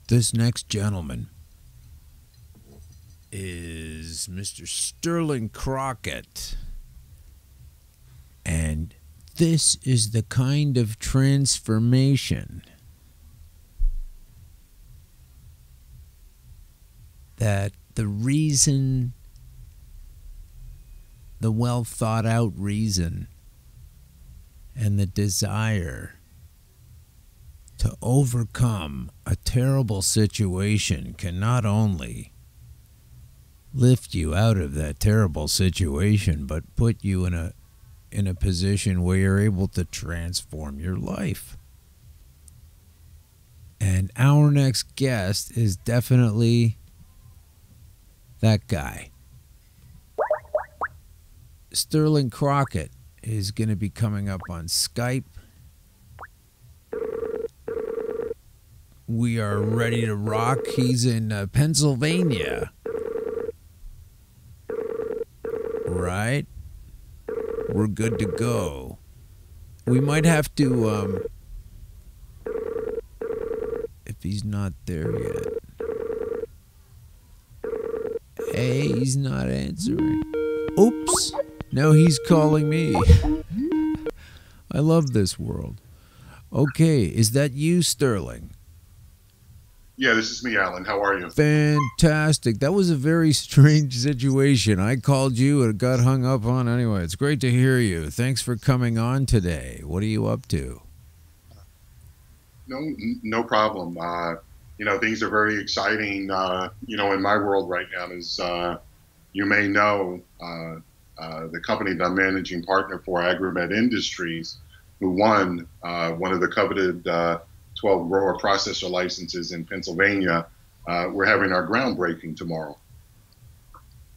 This next gentleman is Mr. Sterling Crockett. And this is the kind of transformation that the reason, the well thought out reason, and the desire to overcome a terrible situation can not only lift you out of that terrible situation, but put you in a position where you're able to transform your life. And our next guest is definitely that guy. Sterling Crockett is going to be coming up on Skype. We are ready to rock. He's in Pennsylvania. Right? We're good to go. We might have to, if he's not there yet. Hey, he's not answering. Oops. Now he's calling me. I love this world. Okay, is that you, Sterling? Yeah, this is me, Alan. How are you? Fantastic. That was a very strange situation. I called you and got hung up on anyway. It's great to hear you. Thanks for coming on today. What are you up to? No problem. Things are very exciting, in my world right now. As you may know, the company that I'm managing partner for, Agrimed Industries, who won one of the coveted 12 grower processor licenses in Pennsylvania. We're having our groundbreaking tomorrow.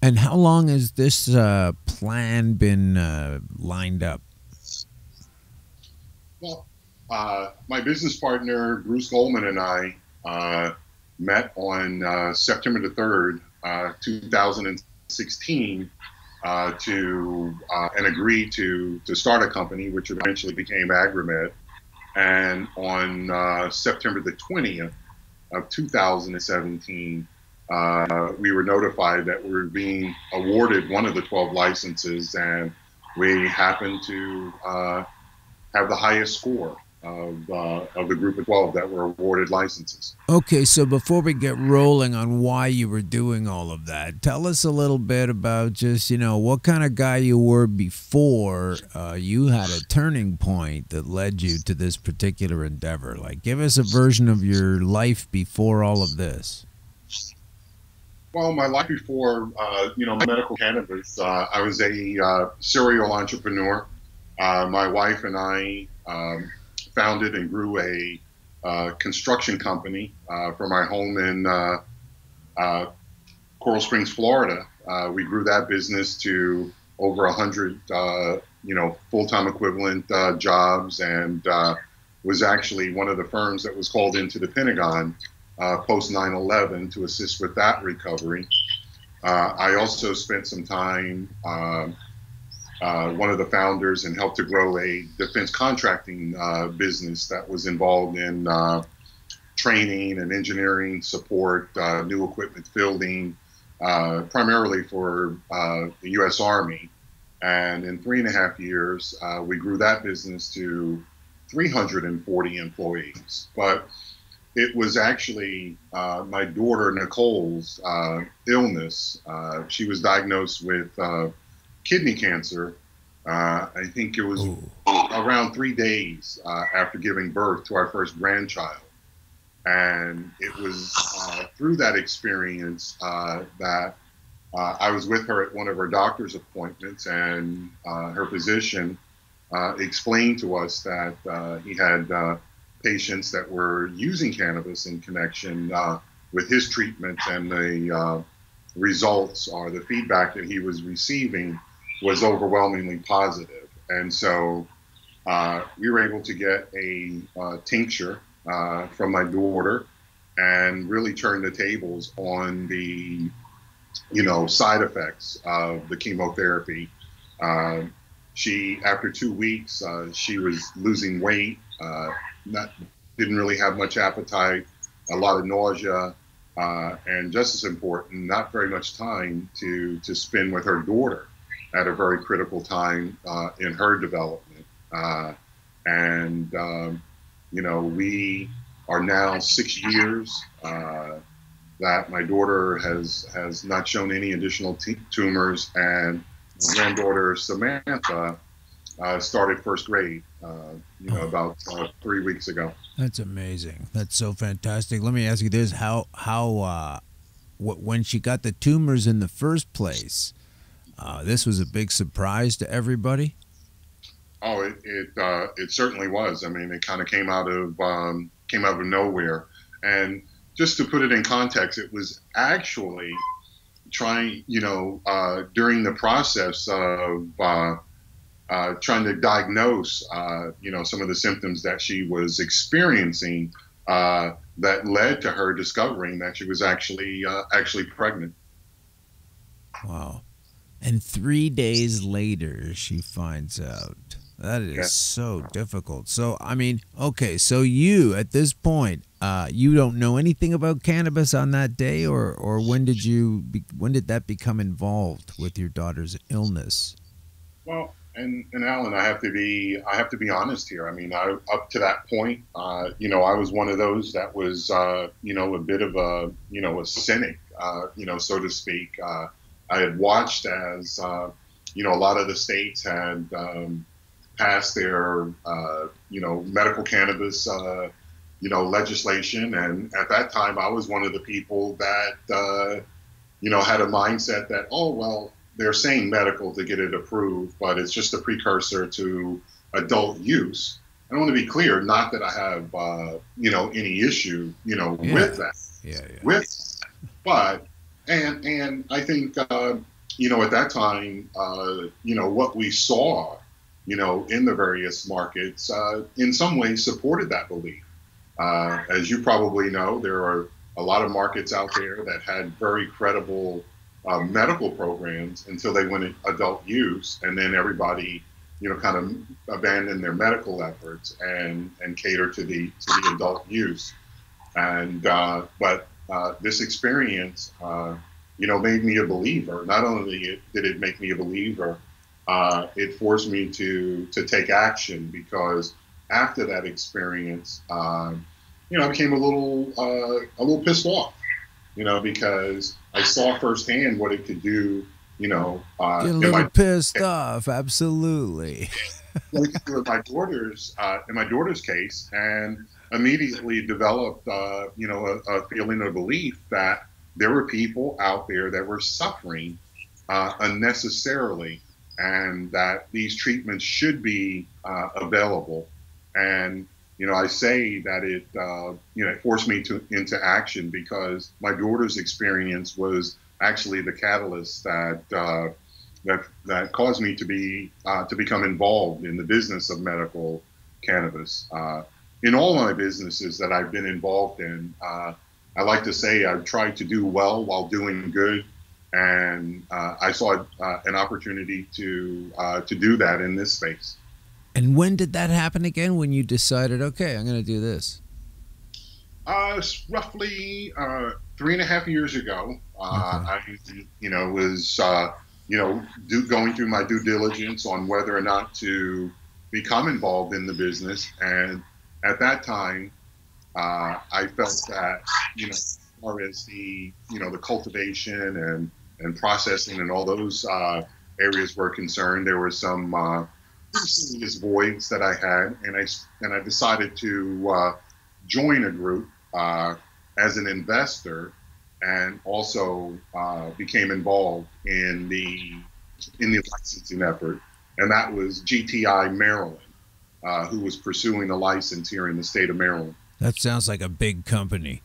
And how long has this plan been lined up? Well, my business partner, Bruce Goldman, and I met on September the 3rd, 2016, and agreed to start a company, which eventually became Agrimed. And on September the 20th of 2017, we were notified that we were being awarded one of the 12 licenses, and we happened to have the highest score of the group of 12 that were awarded licenses. Okay, so before we get rolling on why you were doing all of that, tell us a little bit about just, what kind of guy you were before you had a turning point that led you to this particular endeavor. Like, give us a version of your life before all of this. Well, my life before, medical cannabis, I was a serial entrepreneur. My wife and I founded and grew a construction company from our home in Coral Springs, Florida. We grew that business to over 100, full-time equivalent jobs, and was actually one of the firms that was called into the Pentagon post 9/11 to assist with that recovery. I also spent some time one of the founders and helped to grow a defense contracting business that was involved in training and engineering support, new equipment fielding, primarily for the U.S. Army. And in 3.5 years, we grew that business to 340 employees. But it was actually my daughter Nicole's illness. She was diagnosed with kidney cancer. I think it was around 3 days after giving birth to our first grandchild. And it was through that experience that I was with her at one of her doctor's appointments, and her physician explained to us that he had patients that were using cannabis in connection with his treatment, and the results or the feedback that he was receiving was overwhelmingly positive. And so we were able to get a tincture from my daughter and really turn the tables on the, side effects of the chemotherapy. She, after 2 weeks, she was losing weight, didn't really have much appetite, a lot of nausea, and just as important, not very much time to spend with her daughter at a very critical time in her development. And we are now 6 years that my daughter has not shown any additional tumors, and my granddaughter Samantha started first grade, about 3 weeks ago. That's amazing. That's so fantastic. Let me ask you this: when she got the tumors in the first place, this was a big surprise to everybody. Oh, it certainly was. I mean, it kind of came out of nowhere, and just to put it in context, it was actually trying, during the process of trying to diagnose, some of the symptoms that she was experiencing that led to her discovering that she was actually pregnant. Wow. And 3 days later, she finds out. That is so difficult. So, I mean, okay, so you, at this point, you don't know anything about cannabis on that day, or when did that become involved with your daughter's illness? Well, and Alan, I have to be honest here. I mean, up to that point, I was one of those that was, a bit of a cynic, so to speak. I had watched as, a lot of the states had passed their, medical cannabis, legislation. And at that time, I was one of the people that, had a mindset that, oh, well, they're saying medical to get it approved, but it's just a precursor to adult use. I want to be clear, not that I have, any issue, with that. With, but, and I think, at that time, what we saw, in the various markets, in some ways supported that belief. As you probably know, there are a lot of markets out there that had very credible medical programs until they went adult use, and then everybody, kind of abandoned their medical efforts and catered to the adult use. And but this experience, made me a believer. Not only did it make me a believer, it forced me to take action, because after that experience, I became a little pissed off, because I saw firsthand what it could do, Get a little pissed off, absolutely. in my daughter's case, and immediately developed, a feeling of belief that there were people out there that were suffering unnecessarily, and that these treatments should be available. And I say that it forced me into action, because my daughter's experience was actually the catalyst that caused me to become involved in the business of medical cannabis. In all my businesses that I've been involved in, I like to say I've tried to do well while doing good, and I saw an opportunity to do that in this space. And when did that happen again? When you decided, okay, I'm going to do this? Roughly 3.5 years ago. I, was going through my due diligence on whether or not to become involved in the business, and at that time, I felt that, as far as the cultivation and processing and all those areas were concerned, there were some serious voids that I had, and I decided to join a group as an investor, and also became involved in the licensing effort, and that was GTI Maryland, who was pursuing a license here in the state of Maryland. That sounds like a big company.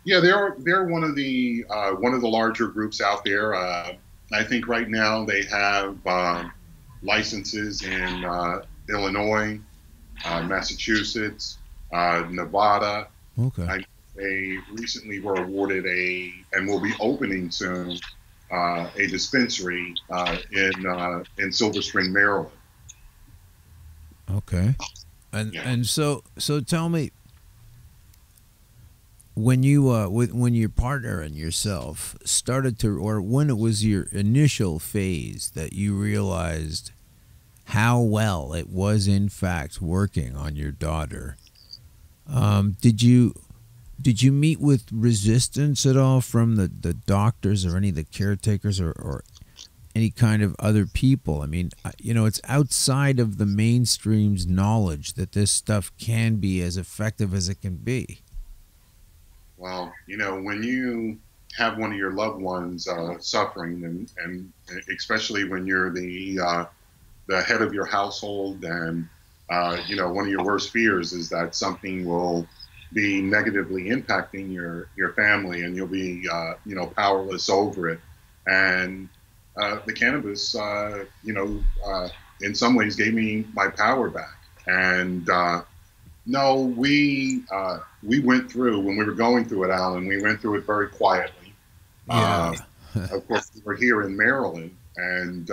Yeah, they're one of the larger groups out there. I think right now they have licenses in Illinois, Massachusetts, Nevada. Okay. They recently were awarded and will be opening soon, a dispensary in Silver Spring, Maryland. Okay. And so tell me, when you when your partner and yourself started to, or when it was your initial phase that you realized how well it was in fact working on your daughter, did you meet with resistance at all from the doctors or any of the caretakers, or any kind of other people? I mean, it's outside of the mainstream's knowledge that this stuff can be as effective as it can be. Well, when you have one of your loved ones suffering, and especially when you're the head of your household, and one of your worst fears is that something will be negatively impacting your family, and you'll be powerless over it. And the cannabis, in some ways gave me my power back. And no, we went through, when we were going through it, Alan, we went through it very quietly. Yeah. Of course, we were here in Maryland, and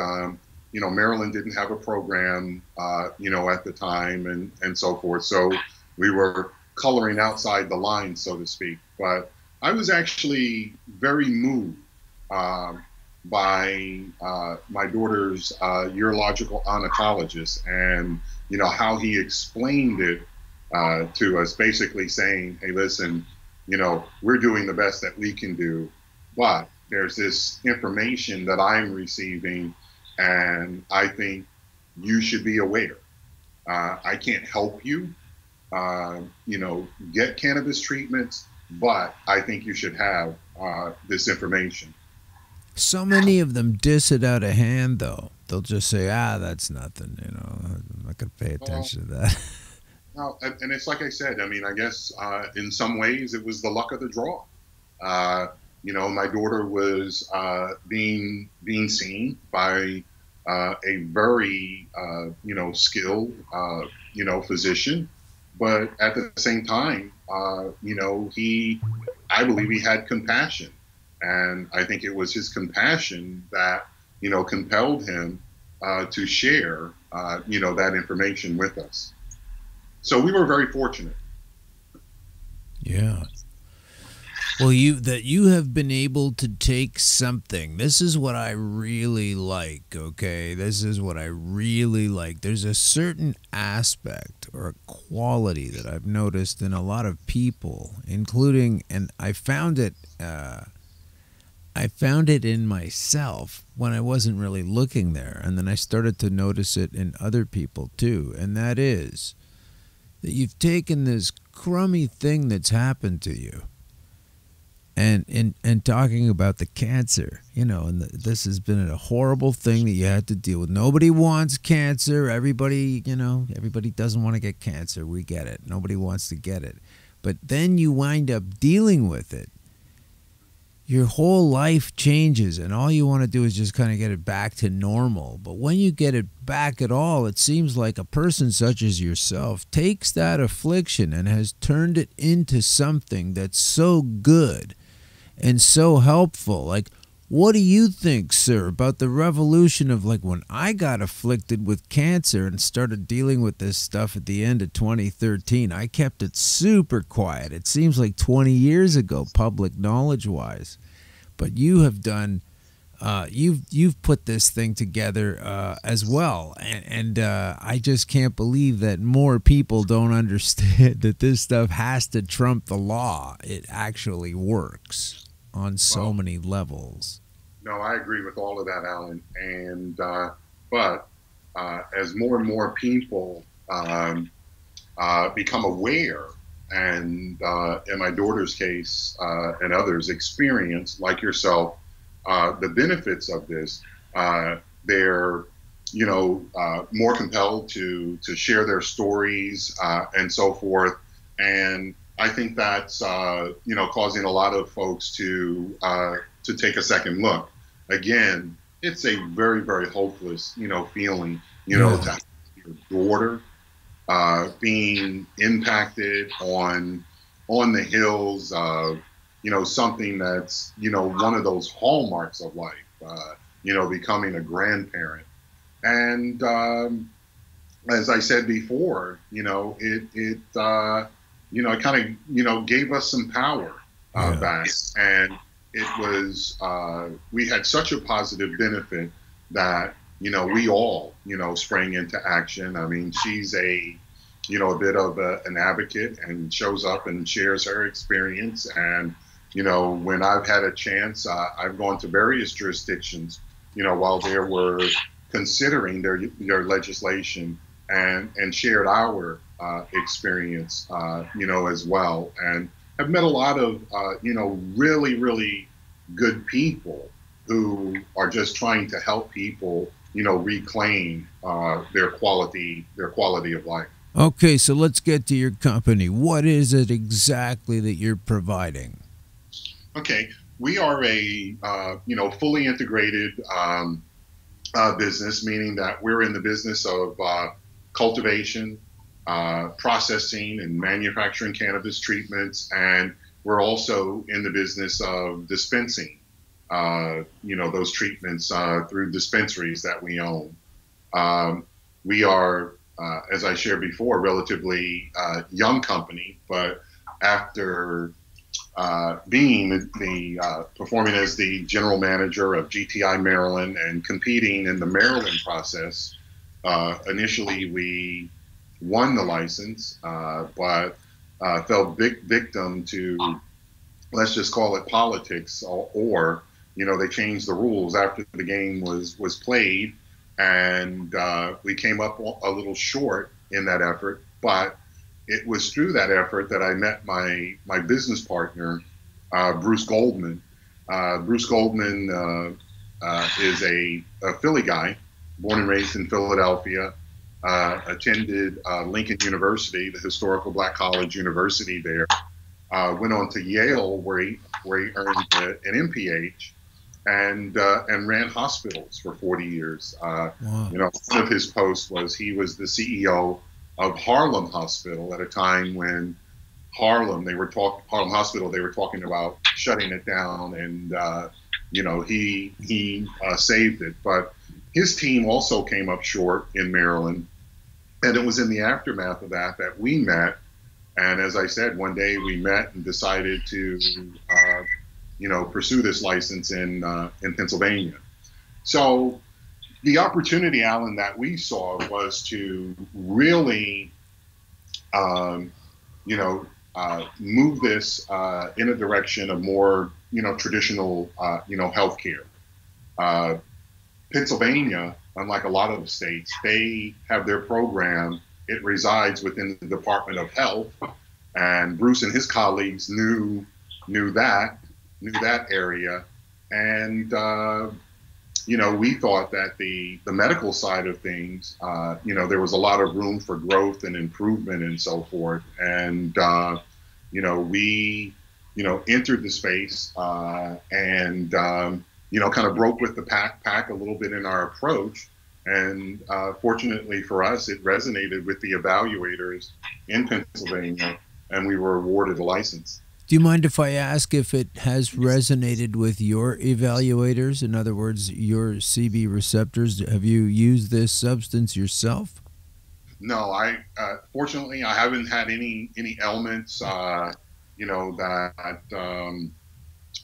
Maryland didn't have a program, at the time, and so forth. So we were coloring outside the lines, so to speak. But I was actually very moved by my daughter's urological oncologist, and how he explained it to us, basically saying, "Hey, listen, we're doing the best that we can do, but there's this information that I'm receiving, and I think you should be aware. I can't help you, get cannabis treatments, but I think you should have this information." So many of them diss it out of hand, though. They'll just say, that's nothing, I'm not going to pay attention to that. No, and it's like I said, I mean, I guess in some ways it was the luck of the draw. My daughter was being seen by a very, skilled, physician. But at the same time, I believe he had compassion. And I think it was his compassion that, compelled him to share, that information with us. So we were very fortunate. Yeah. Well, you have been able to take something. This is what I really like, okay? This is what I really like. There's a certain aspect or a quality that I've noticed in a lot of people, including, and I found it in myself when I wasn't really looking there, and then I started to notice it in other people too, and that is that you've taken this crummy thing that's happened to you, and talking about the cancer, and this has been a horrible thing that you had to deal with. Nobody wants cancer. Everybody doesn't want to get cancer. We get it. Nobody wants to get it. But then you wind up dealing with it. Your whole life changes, and all you want to do is just kind of get it back to normal. But when you get it back at all, it seems like a person such as yourself takes that affliction and has turned it into something that's so good and so helpful. Like, what do you think, sir, about the revolution of, like, when I got afflicted with cancer and started dealing with this stuff at the end of 2013? I kept it super quiet. It seems like 20 years ago, public knowledge-wise. But you have done, you've put this thing together as well. And I just can't believe that more people don't understand that this stuff has to trump the law. It actually works on so many levels. No, I agree with all of that, Alan. And but as more and more people become aware, and in my daughter's case and others experience, like yourself, the benefits of this, they're more compelled to share their stories and so forth. And I think that's causing a lot of folks to take a second look. Again, it's a very, very hopeless feeling to have your daughter being impacted on the heels of something that's one of those hallmarks of life, becoming a grandparent. And as I said before, it it kind of, gave us some power Yeah. back. And it was, we had such a positive benefit that, we all, sprang into action. I mean, she's a bit of an advocate and shows up and shares her experience. And, when I've had a chance, I've gone to various jurisdictions, while they were considering their legislation and shared our experience, as well. And have met a lot of, really, really good people who are just trying to help people, reclaim their quality of life. Okay, so let's get to your company. What is it exactly that you're providing? Okay, we are a fully integrated business, meaning that we're in the business of cultivation, processing, and manufacturing cannabis treatments, and we're also in the business of dispensing, those treatments through dispensaries that we own. We are, as I shared before, a relatively young company, but after being performing as the general manager of GTI Maryland and competing in the Maryland process, initially we won the license, but fell victim to, let's just call it politics, or they changed the rules after the game was played, and we came up a little short in that effort. But it was through that effort that I met my business partner, Bruce Goldman. Bruce Goldman is a Philly guy, born and raised in Philadelphia. Attended Lincoln University, the historical Black college university there. Went on to Yale, where he earned an MPH, and ran hospitals for 40 years. Wow. One of his posts was he was the CEO of Harlem Hospital at a time when Harlem Hospital, they were talking about shutting it down, and he saved it. But his team also came up short in Maryland, and it was in the aftermath of that we met. And as I said, one day we met and decided to pursue this license in Pennsylvania. So the opportunity, Alan, that we saw was to really, move this in a direction of more, traditional, healthcare. Pennsylvania, unlike a lot of the states, they have their program. It resides within the Department of Health, and Bruce and his colleagues knew that area, and we thought that the medical side of things, there was a lot of room for growth and improvement and so forth. And, we, entered the space and, kind of broke with the pack a little bit in our approach. And fortunately for us, it resonated with the evaluators in Pennsylvania, and we were awarded a license. Do you mind if I ask if it has resonated with your evaluators? In other words, your CB receptors? Have you used this substance yourself? No, fortunately I haven't had any ailments, that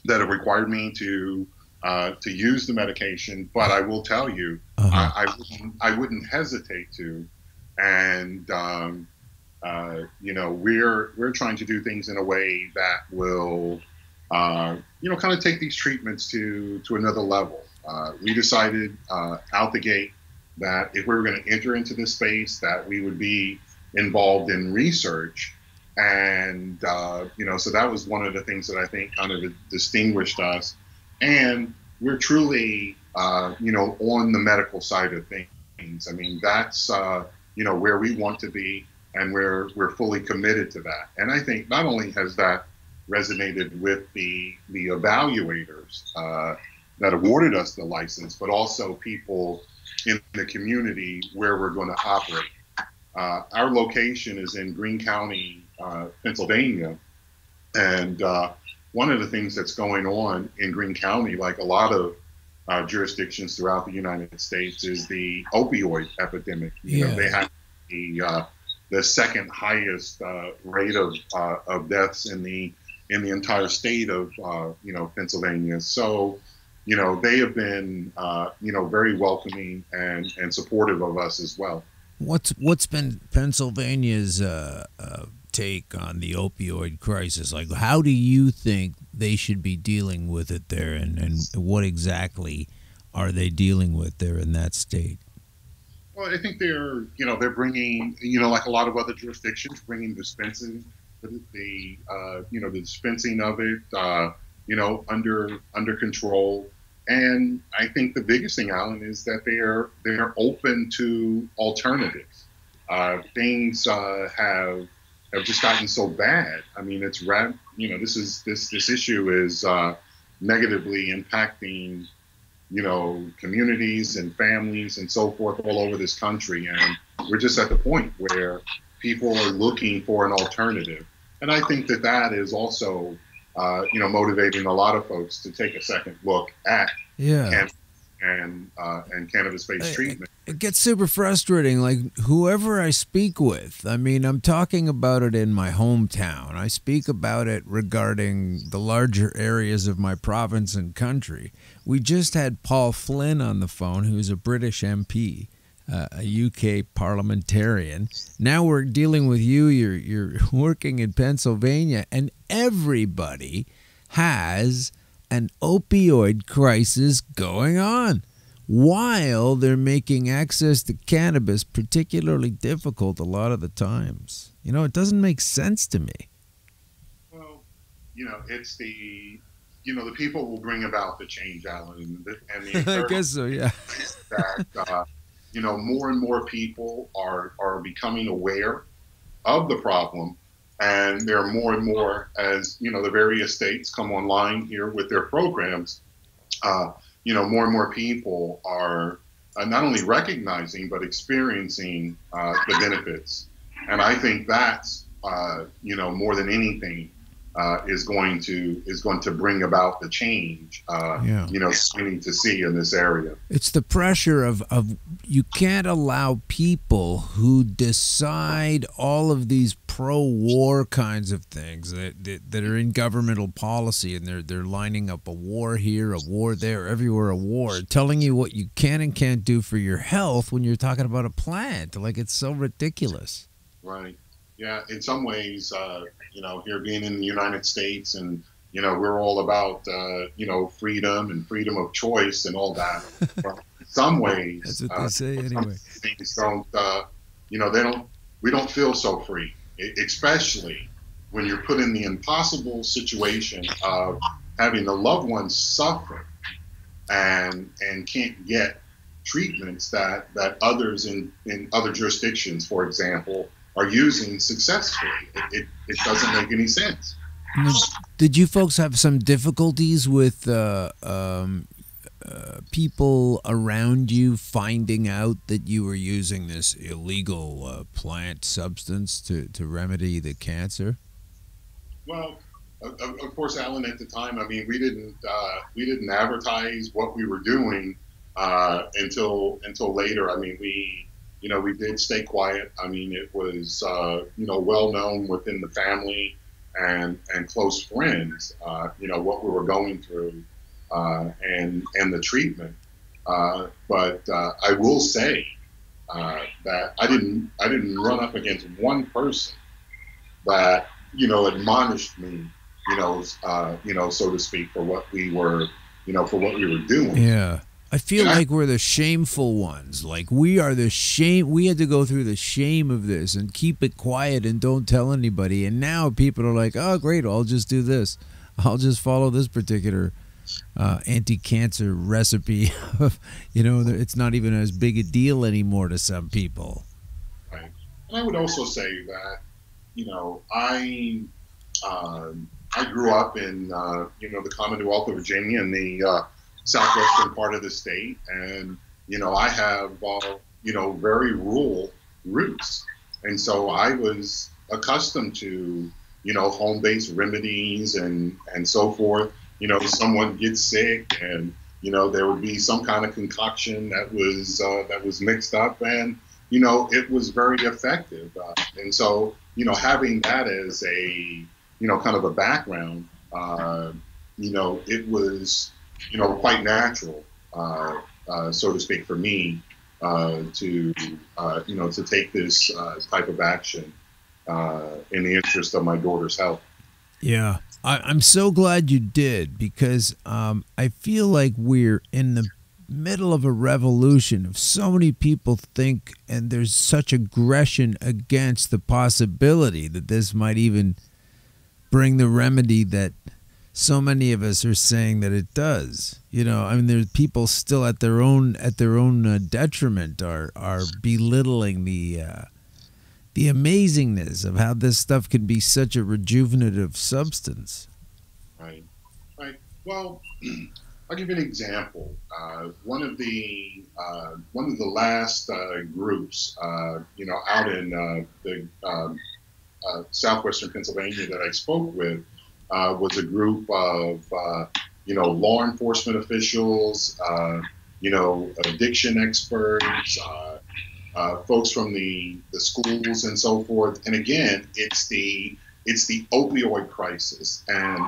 have required me to use the medication. But I will tell you, I wouldn't hesitate to, and we're trying to do things in a way that will, kind of take these treatments to another level. We decided out the gate that if we were going to enter into this space, that we would be involved in research. And, so that was one of the things that I think kind of distinguished us. And we're truly, on the medical side of things. I mean, that's, where we want to be, and we're fully committed to that. And I think not only has that resonated with the evaluators that awarded us the license, but also people in the community where we're going to operate. Our location is in Greene County, Pennsylvania, and one of the things that's going on in Greene County, like a lot of jurisdictions throughout the United States, is the opioid epidemic. They have the the second highest rate of deaths in the entire state of Pennsylvania. So, they have been very welcoming and supportive of us as well. What's been Pennsylvania's take on the opioid crisis? Like, how do you think they should be dealing with it there, and what exactly are they dealing with there in that state? Well, I think they're bringing, like a lot of other jurisdictions, bringing dispensing the dispensing of it, under control. And I think the biggest thing, Alan, is that they're open to alternatives. Things have just gotten so bad. I mean, this issue is negatively impacting communities and families and so forth all over this country. And we're just at the point where people are looking for an alternative. And I think that is also, motivating a lot of folks to take a second look at cannabis and cannabis-based treatment. It gets super frustrating. Like, whoever I speak with, I mean, I'm talking about it in my hometown. I speak about it regarding the larger areas of my province and country. We just had Paul Flynn on the phone, who's a British MP, a UK parliamentarian. Now we're dealing with you. You're working in Pennsylvania, and everybody has an opioid crisis going on, while they're making access to cannabis particularly difficult a lot of the times. It doesn't make sense to me. Well, it's the people will bring about the change, Alan. And I guess so, yeah. That, more and more people are becoming aware of the problem. And there are more and more, as the various states come online here with their programs. More and more people are not only recognizing but experiencing the benefits. And I think that's more than anything is going to bring about the change we need to see in this area. It's the pressure of you can't allow people who decide all of these pro-war kinds of things that are in governmental policy, and they're lining up a war here, a war there, everywhere a war, telling you what you can and can't do for your health when you're talking about a plant. Like, it's so ridiculous. Right. Yeah, in some ways, here being in the United States, and we're all about freedom and freedom of choice and all that. But in some ways, that's what they say anyway. Things don't, we don't feel so free, especially when you're put in the impossible situation of having a loved one suffer and can't get treatments that others in other jurisdictions, for example, are using successfully. It doesn't make any sense. Did you folks have some difficulties with people around you finding out that you were using this illegal plant substance to remedy the cancer? Well, of course, Alan, at the time, I mean, we didn't advertise what we were doing until later. I mean, we did stay quiet. I mean, it was, well known within the family and close friends, what we were going through and the treatment. But I will say that I didn't run up against one person that, admonished me, so to speak, for what we were doing. Yeah. I feel like we're the shameful ones. Like, we are the shame. We had to go through the shame of this and keep it quiet and don't tell anybody. And now people are like, oh, great, I'll just do this. I'll just follow this particular anti-cancer recipe. It's not even as big a deal anymore to some people. Right. And I would also say that, I grew up in, the Commonwealth of Virginia in the southwestern part of the state, and I have very rural roots, and so I was accustomed to home-based remedies and so forth. Someone gets sick, and there would be some kind of concoction that was mixed up, and it was very effective. And so, having that as a, kind of a background, it was, quite natural, so to speak, for me to take this type of action in the interest of my daughter's health. Yeah, I'm so glad you did, because I feel like we're in the middle of a revolution of so many people think, and there's such aggression against the possibility that this might even bring the remedy that so many of us are saying that it does. I mean, there's people still at their own detriment are belittling the amazingness of how this stuff can be such a rejuvenative substance. Right. Right. Well, I'll give you an example. One of the last groups, out in the southwestern Pennsylvania that I spoke with, was a group of law enforcement officials, addiction experts, folks from the schools and so forth. And again, it's the opioid crisis. And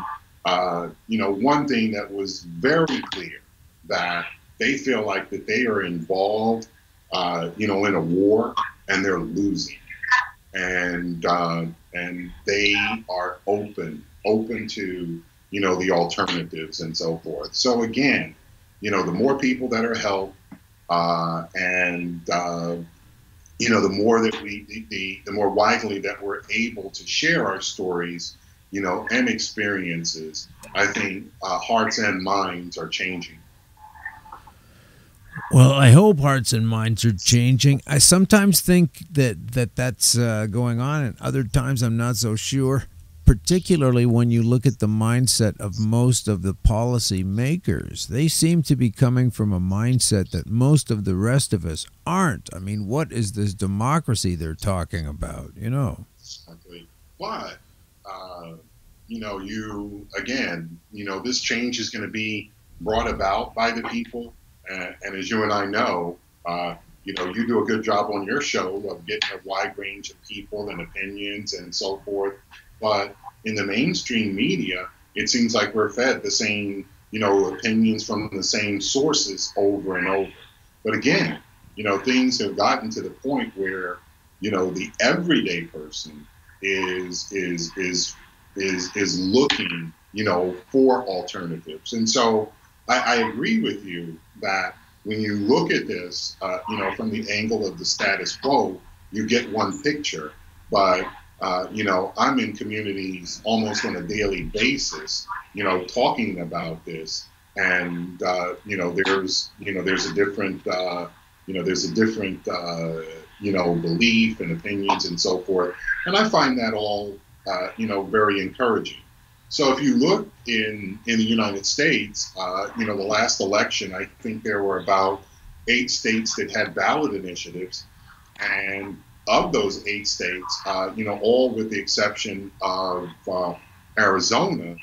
one thing that was very clear, that they feel like that they are involved, in a war, and they're losing, and they are open to the alternatives and so forth. So again, the more people that are helped, and the more that the more widely that we're able to share our stories, and experiences, I think hearts and minds are changing. Well, I hope hearts and minds are changing. I sometimes think that's going on, and other times I'm not so sure, particularly when you look at the mindset of most of the policy makers. They seem to be coming from a mindset that most of the rest of us aren't. I mean, what is this democracy they're talking about, Exactly. But, this change is going to be brought about by the people. And as you and I know, you do a good job on your show of getting a wide range of people and opinions and so forth. But in the mainstream media, it seems like we're fed the same, opinions from the same sources over and over. But again, things have gotten to the point where, the everyday person is looking, for alternatives. And so I agree with you that when you look at this, from the angle of the status quo, you get one picture. But I'm in communities almost on a daily basis, talking about this, and there's a different belief and opinions and so forth, and I find that all very encouraging. So if you look in the United States, the last election, I think there were about 8 states that had ballot initiatives, and of those 8 states, all with the exception of Arizona,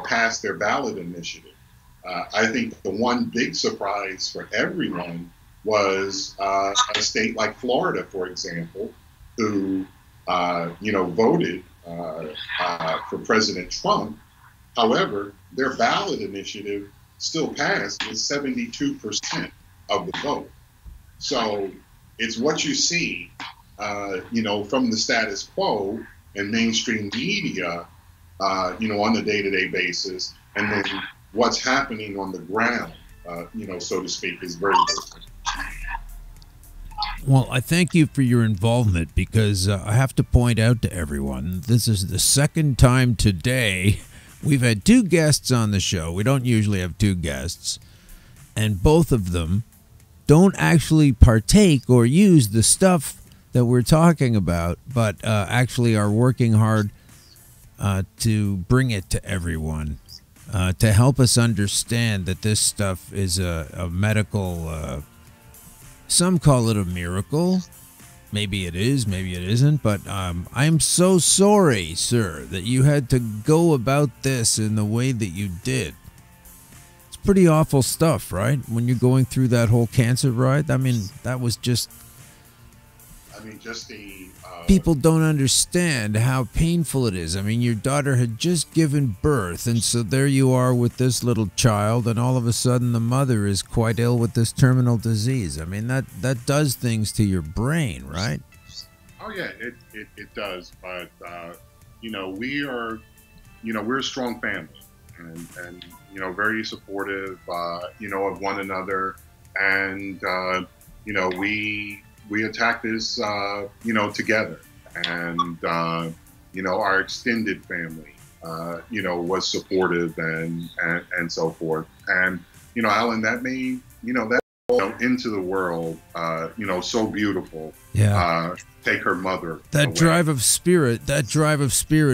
passed their ballot initiative. I think the one big surprise for everyone was a state like Florida, for example, who, voted for President Trump. However, their ballot initiative still passed with 72% of the vote. So it's what you see, from the status quo and mainstream media, on a day-to-day basis, and then what's happening on the ground, so to speak, is very different. Well, I thank you for your involvement, because I have to point out to everyone, this is the second time today we've had 2 guests on the show. We don't usually have 2 guests, and both of them don't actually partake or use the stuff that we're talking about, but actually are working hard to bring it to everyone, to help us understand that this stuff is a medical, some call it a miracle. Maybe it is, maybe it isn't, but I'm so sorry, sir, that you had to go about this in the way that you did. It's pretty awful stuff, right? When you're going through that whole cancer ride. I mean, that was just I mean, just the People don't understand how painful it is. I mean, your daughter had just given birth, and so there you are with this little child, and all of a sudden the mother is quite ill with this terminal disease. I mean, that does things to your brain, right? Oh yeah, it does. But you know, we're a strong family, and you know, very supportive, you know, of one another, and you know, we attack this, you know, together, and you know, our extended family, you know, was supportive and so forth, and you know, Alan, that made, you know, that, you know, into the world, you know, so beautiful. Yeah. Take her mother. That away. drive of spirit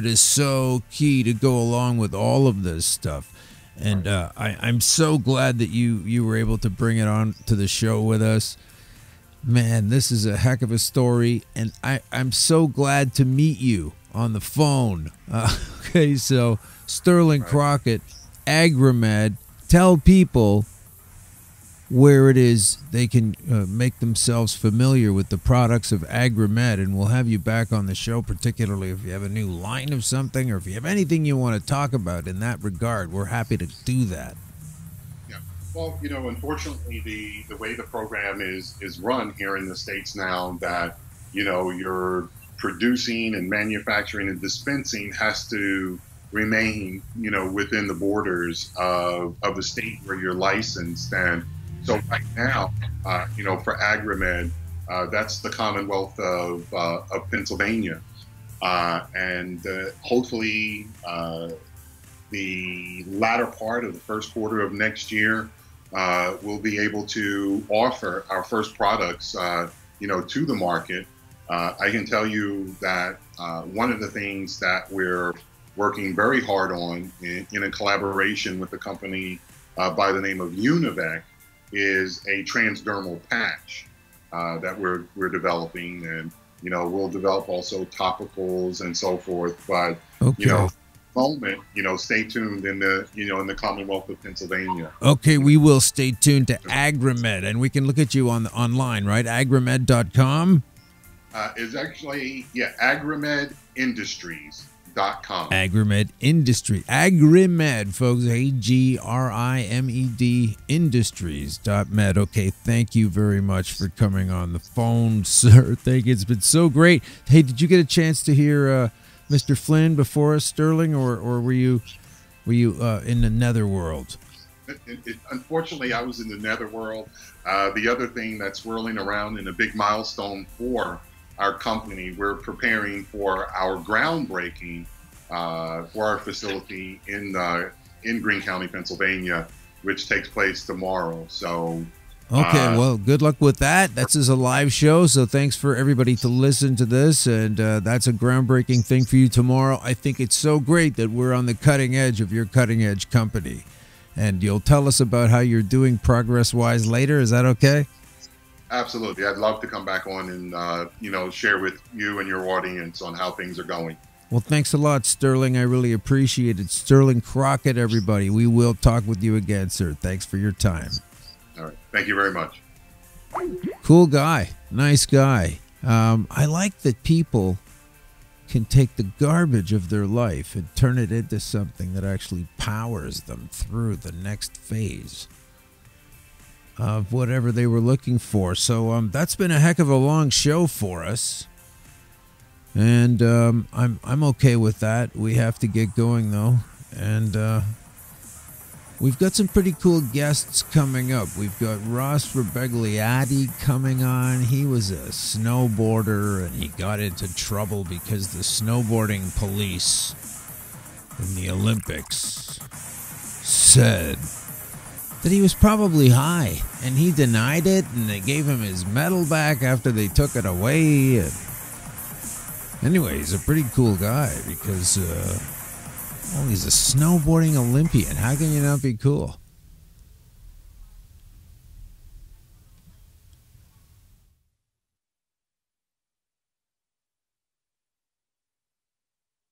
is so key to go along with all of this stuff. And I'm so glad that you were able to bring it on to the show with us. Man, this is a heck of a story, and I'm so glad to meet you on the phone. Okay, so Sterling Crockett, Agrimed, tell people where it is they can make themselves familiar with the products of Agrimed, and we'll have you back on the show, particularly if you have a new line of something or if you have anything you want to talk about in that regard. We're happy to do that. Yeah. Well, you know, unfortunately, the way the program is run here in the States now, that, you know, your producing and manufacturing and dispensing has to remain, you know, within the borders of the state where you're licensed. And so right now, you know, for Agrimed, that's the Commonwealth of Pennsylvania, and hopefully the latter part of the first quarter of next year, we'll be able to offer our first products, you know, to the market. I can tell you that one of the things that we're working very hard on in a collaboration with a company by the name of Univec is a transdermal patch that we're developing, and you know, we'll develop also topicals and so forth. But okay, you know, moment, you know, stay tuned in the, you know, in the Commonwealth of Pennsylvania. Okay, we will stay tuned to Agrimed, and we can look at you on online, right? Agrimed.com. Is actually, yeah, AgrimedIndustries.com. Agrimed Industry. Agrimed, folks. Agrimed Industries.med. Okay, thank you very much for coming on the phone, sir. Thank you. It's been so great. Hey, did you get a chance to hear Mr. Flynn before us, Sterling, or were you in the netherworld? Unfortunately, I was in the netherworld. The other thing that's swirling around in a big milestone for our company, we're preparing for our groundbreaking for our facility in Greene County, Pennsylvania, which takes place tomorrow. So, okay, well, good luck with that. This is a live show, so thanks for everybody to listen to this, and that's a groundbreaking thing for you tomorrow. I think it's so great that we're on the cutting edge of your cutting edge company, and you'll tell us about how you're doing progress-wise later. Is that okay? Absolutely. I'd love to come back on and, you know, share with you and your audience on how things are going. Well, thanks a lot, Sterling. I really appreciate it. Sterling Crockett, everybody. We will talk with you again, sir. Thanks for your time. All right. Thank you very much. Cool guy. Nice guy. I like that people can take the garbage of their life and turn it into something that actually powers them through the next phase of whatever they were looking for. So that's been a heck of a long show for us, and I'm okay with that. We have to get going though, and we've got some pretty cool guests coming up. We've got Ross Rebegliati coming on. He was a snowboarder, and he got into trouble because the snowboarding police in the Olympics said that he was probably high, and he denied it, and they gave him his medal back after they took it away. And anyway, he's a pretty cool guy because, well, he's a snowboarding Olympian. How can you not be cool?